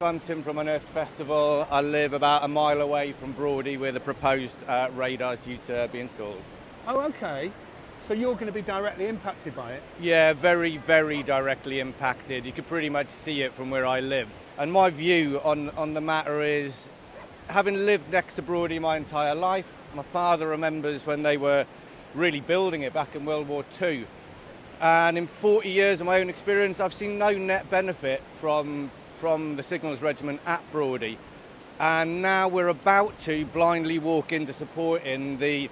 I'm Tim from Unearthed Festival. I live about a mile away from Brawdy where the proposed radar is due to be installed. Oh, okay. So you're going to be directly impacted by it? Yeah, very, very directly impacted. You could pretty much see it from where I live. And my view on the matter is, having lived next to Brawdy my entire life, my father remembers when they were really building it back in World War II. And in 40 years of my own experience, I've seen no net benefit from the Signals Regiment at Brawdy. And now we're about to blindly walk into supporting the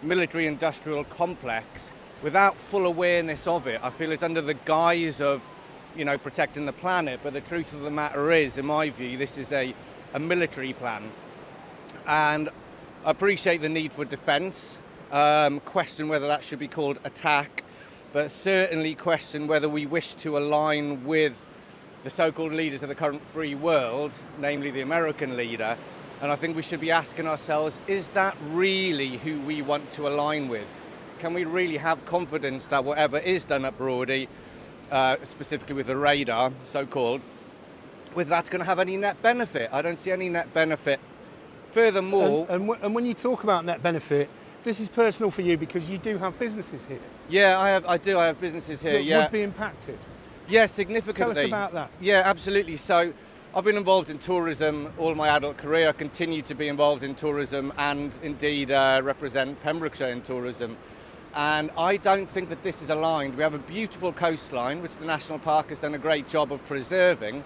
military-industrial complex without full awareness of it. I feel it's under the guise of, protecting the planet, but the truth of the matter is, in my view, this is a military plan. And I appreciate the need for defence, question whether that should be called attack, but certainly question whether we wish to align with the so-called leaders of the current free world, namely the American leader. And I think we should be asking ourselves, is that really who we want to align with? Can we really have confidence that whatever is done at Brawdy, specifically with the radar, so-called, with that's going to have any net benefit? I don't see any net benefit. Furthermore... And when you talk about net benefit, this is personal for you because you do have businesses here. Yeah, I have businesses here, that would be impacted. Yeah, significantly. Tell us about that. Yeah, absolutely. So I've been involved in tourism all my adult career. I continue to be involved in tourism and indeed represent Pembrokeshire in tourism. And I don't think that this is aligned. We have a beautiful coastline, which the National Park has done a great job of preserving.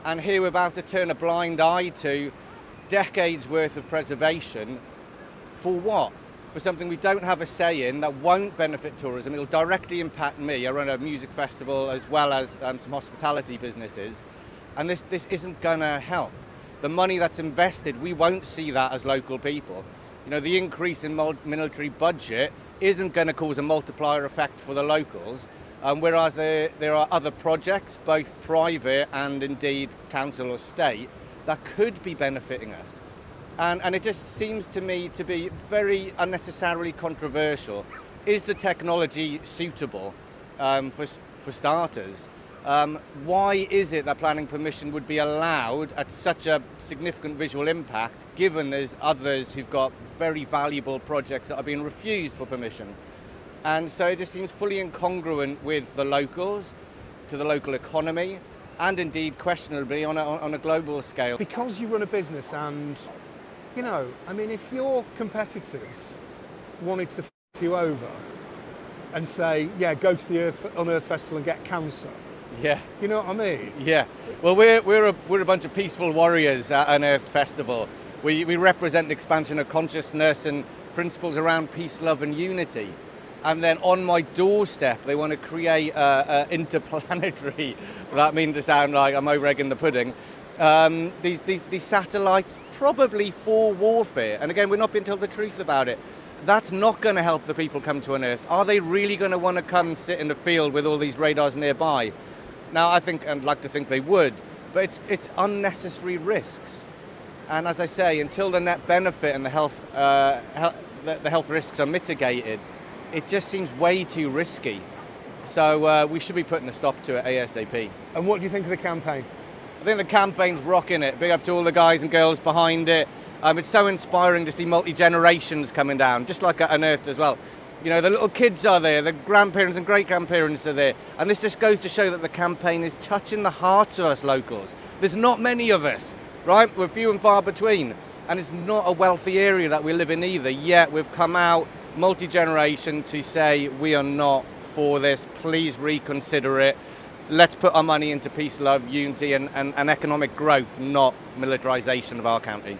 And here we're about to turn a blind eye to decades worth of preservation. For what? For something we don't have a say in, that won't benefit tourism. It'll directly impact me. I run a music festival as well as some hospitality businesses. And this isn't going to help. The money that's invested, we won't see that as local people. The increase in military budget isn't going to cause a multiplier effect for the locals, whereas there are other projects, both private and indeed council or state, that could be benefiting us. And it just seems to me to be very unnecessarily controversial. Is the technology suitable for starters? Why is it that planning permission would be allowed at such a significant visual impact, given there's others who've got very valuable projects that are being refused for permission? And so it just seems fully incongruent with the locals, to the local economy, and indeed questionably on a global scale. Because you run a business and, if your competitors wanted to f*** you over and say, yeah, go to the Unearthed Festival and get cancer. Yeah. You know what I mean? Yeah. Well, we're a bunch of peaceful warriors at Unearthed Festival. We represent the expansion of consciousness and principles around peace, love and unity. And then on my doorstep, they want to create interplanetary, without meaning to sound like I'm over-egging the pudding, these satellites probably for warfare. And again, we're not being told the truth about it. That's not going to help the people come to Unearthed. Are they really going to want to come sit in the field with all these radars nearby? Now, I'd like to think they would, but it's unnecessary risks. And as I say, until the net benefit and the health risks are mitigated, it just seems way too risky. So we should be putting a stop to it ASAP. And what do you think of the campaign? I think the campaign's rocking it. Big up to all the guys and girls behind it. It's so inspiring to see multi-generations coming down, just like at Unearthed as well. The little kids are there, the grandparents and great-grandparents are there. And this just goes to show that the campaign is touching the hearts of us locals. There's not many of us, right? We're few and far between. And it's not a wealthy area that we live in either. Yet we've come out multi-generation to say we are not for this. Please reconsider it. Let's put our money into peace, love, unity and economic growth, not militarisation of our county.